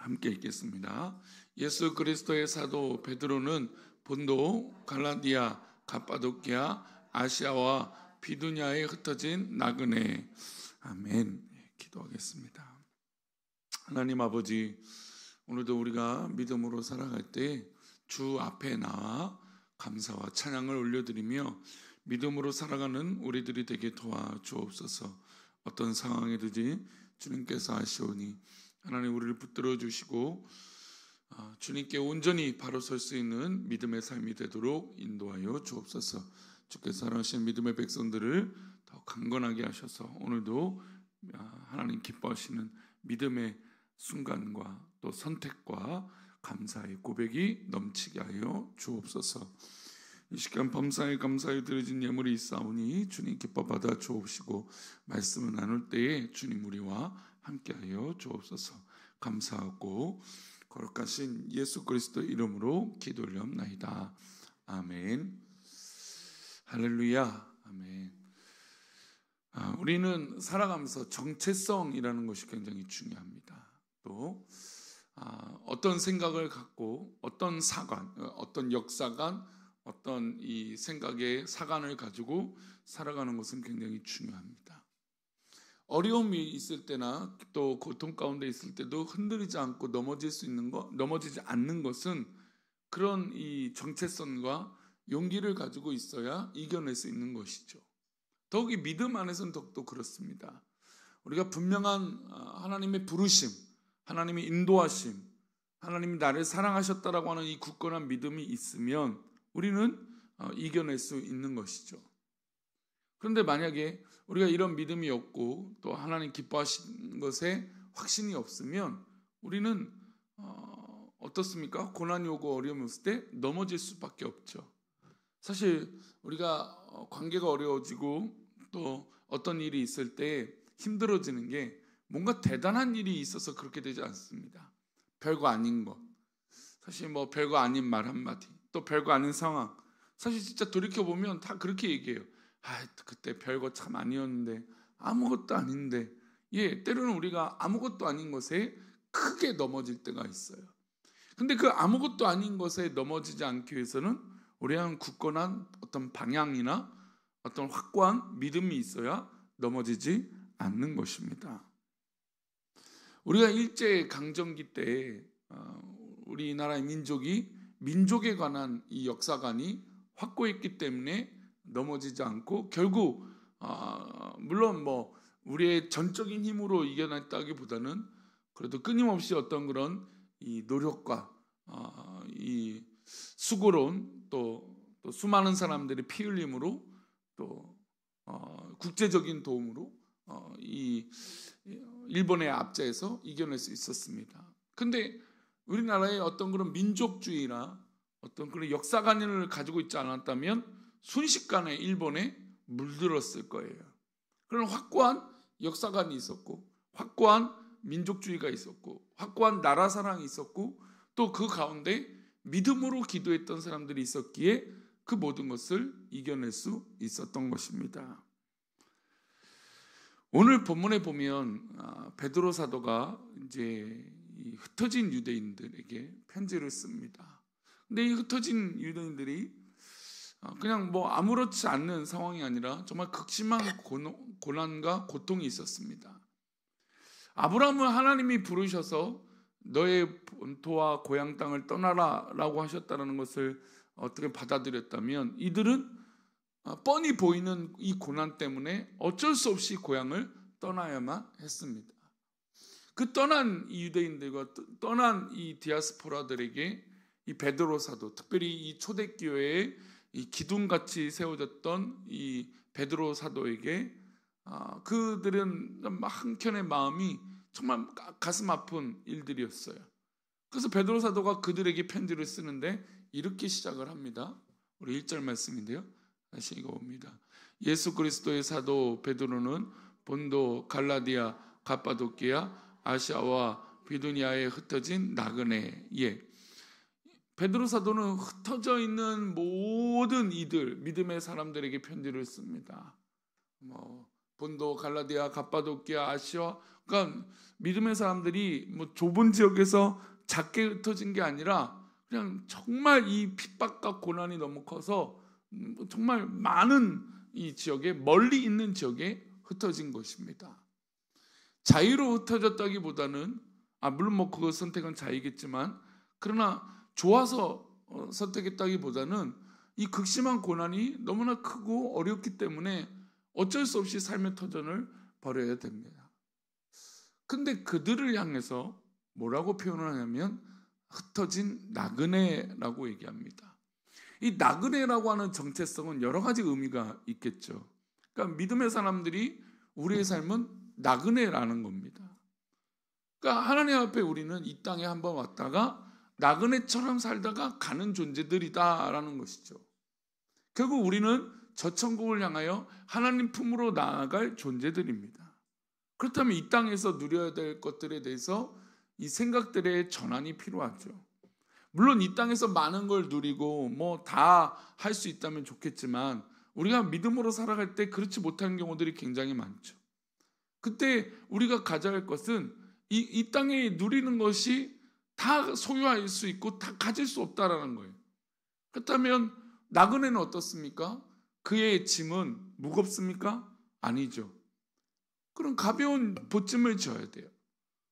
함께 읽겠습니다. 예수 그리스도의 사도 베드로는 본도, 갈라디아, 갑바도키아, 아시아와 비두냐에 흩어진 나그네. 아멘. 기도하겠습니다. 하나님 아버지, 오늘도 우리가 믿음으로 살아갈 때 주 앞에 나와 감사와 찬양을 올려드리며 믿음으로 살아가는 우리들이 되게 도와주옵소서. 어떤 상황이든지 주님께서 아시오니 하나님 우리를 붙들어 주시고 주님께 온전히 바로 설 수 있는 믿음의 삶이 되도록 인도하여 주옵소서. 주께서 사랑하시는 믿음의 백성들을 더 강건하게 하셔서 오늘도 하나님 기뻐하시는 믿음의 순간과 또 선택과 감사의 고백이 넘치게 하여 주옵소서. 이 시간 범사에 감사에 드려진 예물이 있사오니 주님 기뻐 받아 주옵시고 말씀을 나눌 때에 주님 우리와 함께하여 주옵소서. 감사하고 거룩하신 예수 그리스도 이름으로 기도 올리옵나이다. 아멘. 할렐루야. 아멘. 우리는 살아가면서 정체성이라는 것이 굉장히 중요합니다. 또 어떤 생각을 갖고 어떤 사관, 어떤 역사관, 어떤 이 생각의 사관을 가지고 살아가는 것은 굉장히 중요합니다. 어려움이 있을 때나 또 고통 가운데 있을 때도 흔들리지 않고 넘어지지 않는 것은 그런 이 정체성과 용기를 가지고 있어야 이겨낼 수 있는 것이죠. 더욱이 믿음 안에서는 더욱더 그렇습니다. 우리가 분명한 하나님의 부르심, 하나님의 인도하심, 하나님이 나를 사랑하셨다라고 하는 이 굳건한 믿음이 있으면 우리는 이겨낼 수 있는 것이죠. 그런데 만약에 우리가 이런 믿음이 없고 또 하나님 기뻐하시는 것에 확신이 없으면 우리는 어떻습니까? 고난이 오고 어려움이 없을 때 넘어질 수밖에 없죠. 사실 우리가 관계가 어려워지고 또 어떤 일이 있을 때 힘들어지는 게 뭔가 대단한 일이 있어서 그렇게 되지 않습니다. 별거 아닌 것, 사실 뭐 별거 아닌 말 한마디, 또 별거 아닌 상황, 사실 진짜 돌이켜보면 다 그렇게 얘기해요. 그때 별거 참 아니었는데, 아무것도 아닌데. 때로는 우리가 아무것도 아닌 것에 크게 넘어질 때가 있어요. 근데 그 아무것도 아닌 것에 넘어지지 않기 위해서는 우리는 굳건한 어떤 방향이나 어떤 확고한 믿음이 있어야 넘어지지 않는 것입니다. 우리가 일제 강점기 때 우리나라의 민족에 관한 이 역사관이 확고했기 때문에 넘어지지 않고 결국 물론 뭐 우리의 전적인 힘으로 이겨냈다기보다는 그래도 끊임없이 어떤 그런 이 노력과 이 수고로운 또 수많은 사람들의 피 흘림으로 또 국제적인 도움으로 이 일본의 압제에서 이겨낼 수 있었습니다. 근데 우리나라의 어떤 그런 민족주의나 어떤 그런 역사관을 가지고 있지 않았다면 순식간에 일본에 물들었을 거예요. 그런 확고한 역사관이 있었고 확고한 민족주의가 있었고 확고한 나라 사랑이 있었고 또 그 가운데 믿음으로 기도했던 사람들이 있었기에 그 모든 것을 이겨낼 수 있었던 것입니다. 오늘 본문에 보면 베드로 사도가 이제 이 흩어진 유대인들에게 편지를 씁니다. 근데 이 흩어진 유대인들이 그냥 뭐 아무렇지 않는 상황이 아니라 정말 극심한 고난과 고통이 있었습니다. 아브라함을 하나님이 부르셔서 너의 본토와 고향 땅을 떠나라 라고 하셨다는 것을 어떻게 받아들였다면 이들은 뻔히 보이는 이 고난 때문에 어쩔 수 없이 고향을 떠나야만 했습니다. 그 떠난 이 유대인들과 떠난 이 디아스포라들에게 이 베드로 사도, 특별히 이 초대교회에 이 기둥같이 세워졌던 이 베드로 사도에게 그들은 한켠의 마음이 정말 가슴 아픈 일들이었어요. 그래서 베드로 사도가 그들에게 편지를 쓰는데 이렇게 시작을 합니다. 우리 1절 말씀인데요. 다시 읽어봅니다. 예수 그리스도의 사도 베드로는 본도, 갈라디아, 갑바도키아, 아시아와 비두니아에 흩어진 나그네. 베드로 사도는 흩어져 있는 모든 이들 믿음의 사람들에게 편지를 씁니다. 본도, 갈라디아, 갑바도키아, 아시아, 그러니까 믿음의 사람들이 뭐 좁은 지역에서 작게 흩어진 게 아니라 그냥 정말 이 핍박과 고난이 너무 커서 정말 많은 이 지역에, 멀리 있는 지역에 흩어진 것입니다. 자유로 흩어졌다기보다는 물론 뭐 그 선택은 자유겠지만, 그러나 좋아서 선택했다기보다는 이 극심한 고난이 너무나 크고 어렵기 때문에 어쩔 수 없이 삶의 터전을 벌여야 됩니다. 근데 그들을 향해서 뭐라고 표현을 하냐면 흩어진 나그네라고 얘기합니다. 이 나그네라고 하는 정체성은 여러 가지 의미가 있겠죠. 그러니까 믿음의 사람들이 우리의 삶은 나그네라는 겁니다. 그러니까 하나님 앞에 우리는 이 땅에 한번 왔다가 나그네처럼 살다가 가는 존재들이다라는 것이죠. 결국 우리는 저 천국을 향하여 하나님 품으로 나아갈 존재들입니다. 그렇다면 이 땅에서 누려야 될 것들에 대해서 이 생각들의 전환이 필요하죠. 물론 이 땅에서 많은 걸 누리고 뭐 다 할 수 있다면 좋겠지만, 우리가 믿음으로 살아갈 때 그렇지 못한 경우들이 굉장히 많죠. 그때 우리가 가져야 할 것은 이 땅에 누리는 것이 다 소유할 수 있고 다 가질 수 없다라는 거예요. 그렇다면 나그네는 어떻습니까? 그의 짐은 무겁습니까? 아니죠. 그럼 가벼운 보짐을 져야 돼요.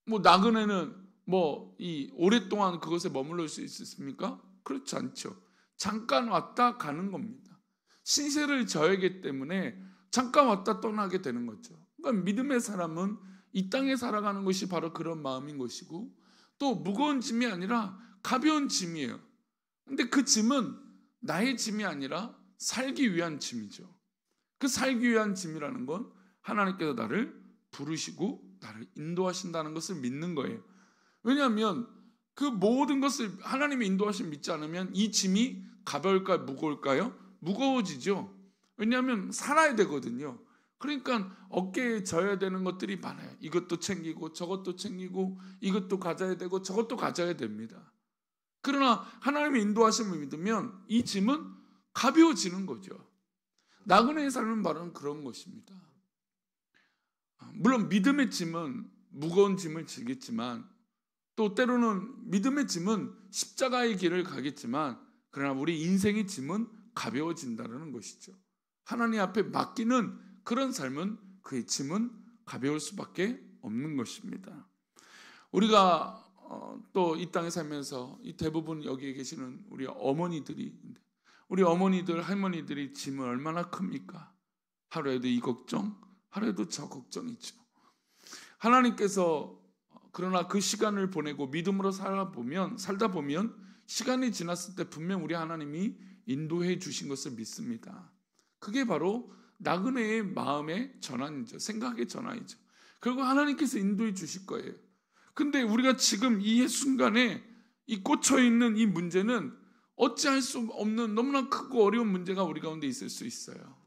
뭐 나그네는 뭐 이 오랫동안 그것에 머물러 수 있습니까? 그렇지 않죠. 잠깐 왔다 가는 겁니다. 신세를 져야하기 때문에 잠깐 왔다 떠나게 되는 거죠. 그러니까 믿음의 사람은 이 땅에 살아가는 것이 바로 그런 마음인 것이고, 또 무거운 짐이 아니라 가벼운 짐이에요. 근데 그 짐은 나의 짐이 아니라 살기 위한 짐이죠. 그 살기 위한 짐이라는 건 하나님께서 나를 부르시고 나를 인도하신다는 것을 믿는 거예요. 왜냐하면 그 모든 것을 하나님의 인도하심 믿지 않으면 이 짐이 가벼울까요? 무거울까요? 무거워지죠. 왜냐하면 살아야 되거든요. 그러니까 어깨에 져야 되는 것들이 많아요. 이것도 챙기고 저것도 챙기고 이것도 가져야 되고 저것도 가져야 됩니다. 그러나 하나님의 인도하심을 믿으면 이 짐은 가벼워지는 거죠. 나그네의 삶은 바로 그런 것입니다. 물론 믿음의 짐은 무거운 짐을 지겠지만, 또 때로는 믿음의 짐은 십자가의 길을 가겠지만, 그러나 우리 인생의 짐은 가벼워진다는 것이죠. 하나님 앞에 맡기는 그런 삶은, 그의 짐은 가벼울 수밖에 없는 것입니다. 우리가 또 이 땅에 살면서 이 대부분 여기에 계시는 우리 어머니들이, 우리 어머니들, 할머니들이 짐은 얼마나 큽니까? 하루에도 이 걱정, 하루에도 저 걱정이죠. 하나님께서 그러나 그 시간을 보내고 믿음으로 살다 보면 시간이 지났을 때 분명 우리 하나님이 인도해 주신 것을 믿습니다. 그게 바로 나그네의 마음의 전환이죠. 생각의 전환이죠. 결국 하나님께서 인도해 주실 거예요. 근데 우리가 지금 이 순간에 이 꽂혀 있는 이 문제는 어찌할 수 없는 너무나 크고 어려운 문제가 우리 가운데 있을 수 있어요.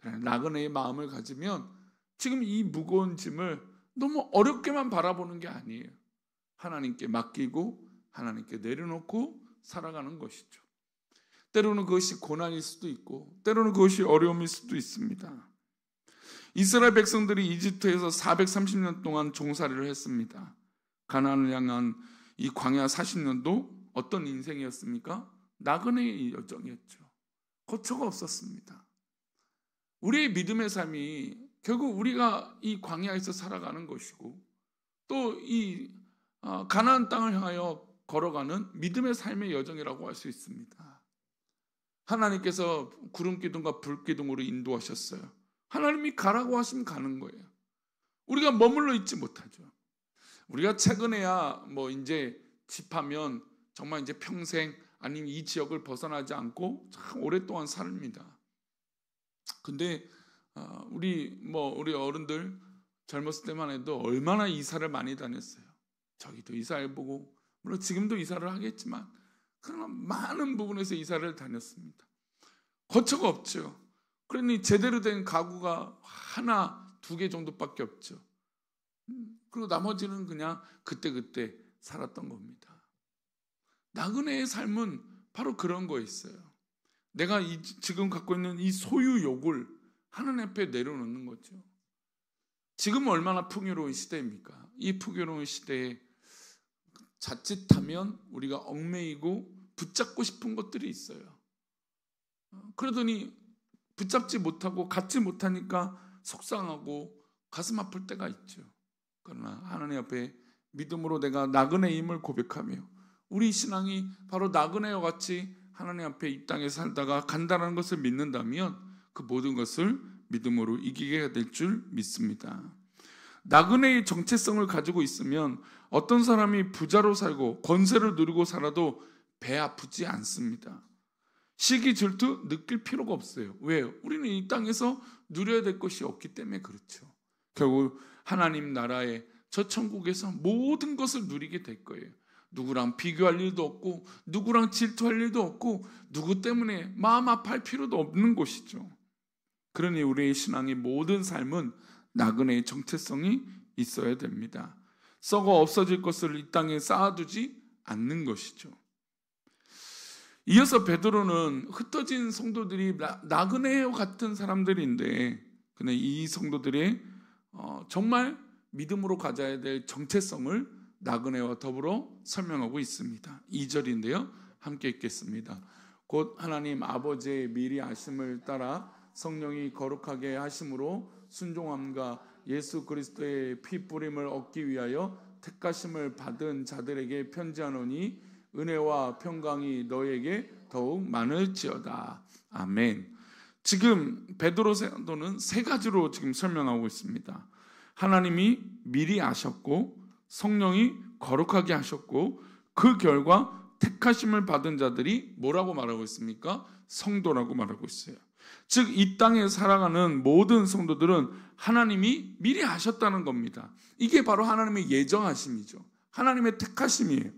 나그네의 마음을 가지면 지금 이 무거운 짐을 너무 어렵게만 바라보는 게 아니에요. 하나님께 맡기고 하나님께 내려놓고 살아가는 것이죠. 때로는 그것이 고난일 수도 있고 때로는 그것이 어려움일 수도 있습니다. 이스라엘 백성들이 이집트에서 430년 동안 종살이를 했습니다. 가나안을 향한 이 광야 40년도 어떤 인생이었습니까? 나그네의 여정이었죠. 거처가 없었습니다. 우리의 믿음의 삶이 결국 우리가 이 광야에서 살아가는 것이고, 또 이 가나안 땅을 향하여 걸어가는 믿음의 삶의 여정이라고 할 수 있습니다. 하나님께서 구름 기둥과 불 기둥으로 인도하셨어요. 하나님이 가라고 하시면 가는 거예요. 우리가 머물러 있지 못하죠. 우리가 최근에야 뭐 이제 집하면 정말 이제 평생 아니면 이 지역을 벗어나지 않고 참 오랫동안 삽니다. 근데 우리 어른들 젊었을 때만 해도 얼마나 이사를 많이 다녔어요. 저기도 이사해보고, 물론 지금도 이사를 하겠지만 그러나 많은 부분에서 이사를 다녔습니다. 거처가 없죠. 그러니 제대로 된 가구가 하나, 두 개 정도밖에 없죠. 그리고 나머지는 그냥 그때그때 살았던 겁니다. 나그네의 삶은 바로 그런 거였어요. 내가 지금 갖고 있는 이 소유욕을 하나님 앞에 내려놓는 거죠. 지금 얼마나 풍요로운 시대입니까? 이 풍요로운 시대에 자칫하면 우리가 얽매이고 붙잡고 싶은 것들이 있어요. 그러더니 붙잡지 못하고 갖지 못하니까 속상하고 가슴 아플 때가 있죠. 그러나 하나님 앞에 믿음으로 내가 나그네임을 고백하며 우리 신앙이 바로 나그네와 같이 하나님 앞에 이 땅에 살다가 간다는 것을 믿는다면 그 모든 것을 믿음으로 이기게 될 줄 믿습니다. 나그네의 정체성을 가지고 있으면 어떤 사람이 부자로 살고 권세를 누리고 살아도 배 아프지 않습니다. 시기 질투 느낄 필요가 없어요. 왜요? 우리는 이 땅에서 누려야 될 것이 없기 때문에 그렇죠. 결국 하나님 나라의 저 천국에서 모든 것을 누리게 될 거예요. 누구랑 비교할 일도 없고 누구랑 질투할 일도 없고 누구 때문에 마음 아파할 필요도 없는 곳이죠. 그러니 우리의 신앙의 모든 삶은 나그네의 정체성이 있어야 됩니다. 썩어 없어질 것을 이 땅에 쌓아두지 않는 것이죠. 이어서 베드로는 흩어진 성도들이 나그네와 같은 사람들인데 근데 이 성도들의 정말 믿음으로 가져야 될 정체성을 나그네와 더불어 설명하고 있습니다. 2절인데요. 함께 읽겠습니다. 곧 하나님 아버지의 미리 아심을 따라 성령이 거룩하게 하심으로 순종함과 예수 그리스도의 피 뿌림을 얻기 위하여 택하심을 받은 자들에게 편지하노니 은혜와 평강이 너에게 더욱 많을지어다. 아멘. 지금 베드로 사도는 세 가지로 지금 설명하고 있습니다. 하나님이 미리 아셨고 성령이 거룩하게 하셨고 그 결과 택하심을 받은 자들이 뭐라고 말하고 있습니까? 성도라고 말하고 있어요. 즉 이 땅에 살아가는 모든 성도들은 하나님이 미리 아셨다는 겁니다. 이게 바로 하나님의 예정하심이죠. 하나님의 택하심이에요.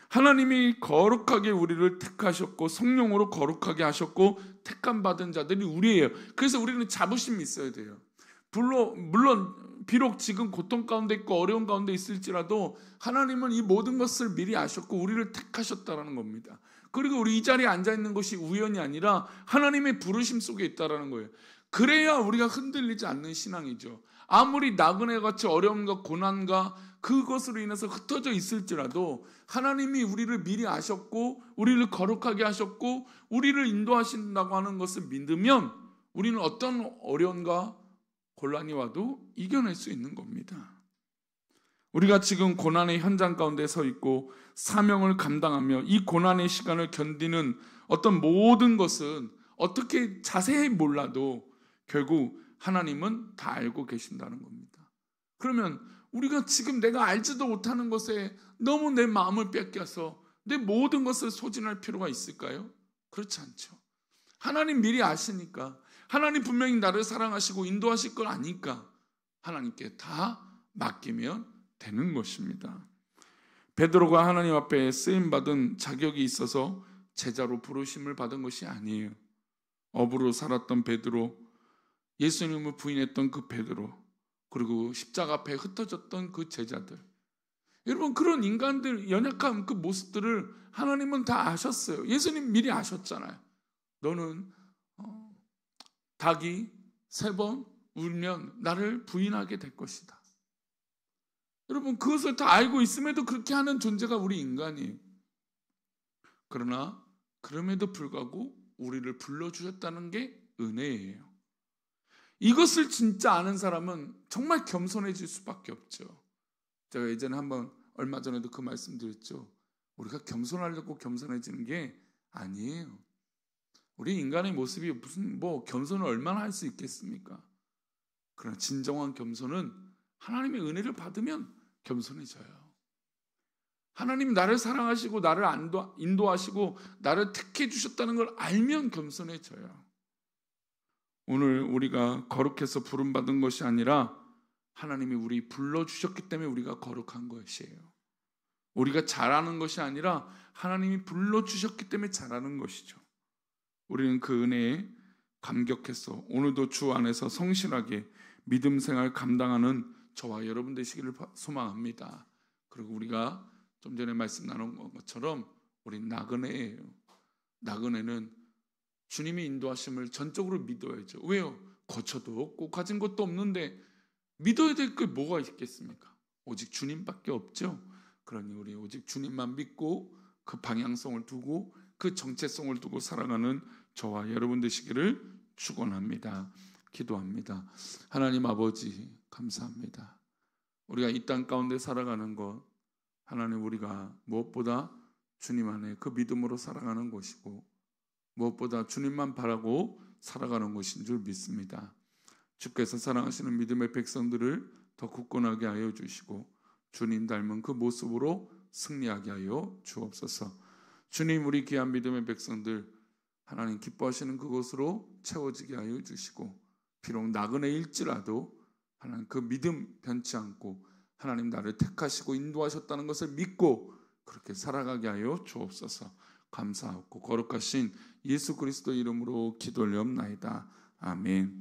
하나님이 거룩하게 우리를 택하셨고 성령으로 거룩하게 하셨고 택함 받은 자들이 우리예요. 그래서 우리는 자부심이 있어야 돼요. 물론 비록 지금 고통 가운데 있고 어려운 가운데 있을지라도 하나님은 이 모든 것을 미리 아셨고 우리를 택하셨다는 겁니다. 그리고 우리 이 자리에 앉아있는 것이 우연이 아니라 하나님의 부르심 속에 있다는 거예요. 그래야 우리가 흔들리지 않는 신앙이죠. 아무리 나그네같이 어려움과 고난과 그것으로 인해서 흩어져 있을지라도 하나님이 우리를 미리 아셨고 우리를 거룩하게 하셨고 우리를 인도하신다고 하는 것을 믿으면 우리는 어떤 어려움과 곤란이 와도 이겨낼 수 있는 겁니다. 우리가 지금 고난의 현장 가운데 서 있고 사명을 감당하며 이 고난의 시간을 견디는 어떤 모든 것은 어떻게 자세히 몰라도 결국 하나님은 다 알고 계신다는 겁니다. 그러면 우리가 지금 내가 알지도 못하는 것에 너무 내 마음을 뺏겨서 내 모든 것을 소진할 필요가 있을까요? 그렇지 않죠. 하나님 미리 아시니까 하나님 분명히 나를 사랑하시고 인도하실 걸 아니까 하나님께 다 맡기면 되는 것입니다. 베드로가 하나님 앞에 쓰임받은 자격이 있어서 제자로 부르심을 받은 것이 아니에요. 업으로 살았던 베드로, 예수님을 부인했던 그 베드로, 그리고 십자가 앞에 흩어졌던 그 제자들, 여러분 그런 인간들 연약한 그 모습들을 하나님은 다 아셨어요. 예수님 미리 아셨잖아요. 너는 닭이 3번 울면 나를 부인하게 될 것이다. 여러분 그것을 다 알고 있음에도 그렇게 하는 존재가 우리 인간이에요. 그러나 그럼에도 불구하고 우리를 불러주셨다는 게 은혜예요. 이것을 진짜 아는 사람은 정말 겸손해질 수밖에 없죠. 제가 예전에 얼마 전에도 그 말씀 드렸죠. 우리가 겸손하려고 겸손해지는 게 아니에요. 우리 인간의 모습이 무슨 겸손을 얼마나 할 수 있겠습니까? 그러나 진정한 겸손은 하나님의 은혜를 받으면 겸손해져요. 하나님이 나를 사랑하시고 나를 인도하시고 나를 택해 주셨다는 걸 알면 겸손해져요. 오늘 우리가 거룩해서 부름받은 것이 아니라 하나님이 우리 불러주셨기 때문에 우리가 거룩한 것이에요. 우리가 잘하는 것이 아니라 하나님이 불러주셨기 때문에 잘하는 것이죠. 우리는 그 은혜에 감격해서 오늘도 주 안에서 성실하게 믿음 생활 감당하는 저와 여러분 되시기를 소망합니다. 그리고 우리가 좀 전에 말씀 나눈 것처럼 우리 나그네예요. 나그네는 주님이 인도하심을 전적으로 믿어야죠. 왜요? 거처도 없고 가진 것도 없는데 믿어야 될 게 뭐가 있겠습니까? 오직 주님밖에 없죠. 그러니 우리 오직 주님만 믿고 그 방향성을 두고 그 정체성을 두고 살아가는 저와 여러분 되시기를 축원합니다. 기도합니다. 하나님 아버지 감사합니다. 우리가 이 땅 가운데 살아가는 것, 하나님 우리가 무엇보다 주님 안에 그 믿음으로 살아가는 것이고 무엇보다 주님만 바라고 살아가는 것인 줄 믿습니다. 주께서 사랑하시는 믿음의 백성들을 더 굳건하게 하여 주시고 주님 닮은 그 모습으로 승리하게 하여 주옵소서. 주님, 우리 귀한 믿음의 백성들 하나님 기뻐하시는 그것으로 채워지게 하여 주시고 비록 나그네일지라도 하나님 그 믿음 변치 않고 하나님 나를 택하시고 인도하셨다는 것을 믿고 그렇게 살아가게 하여 주옵소서. 감사하고 거룩하신 예수 그리스도 이름으로 기도 올리옵나이다. 아멘.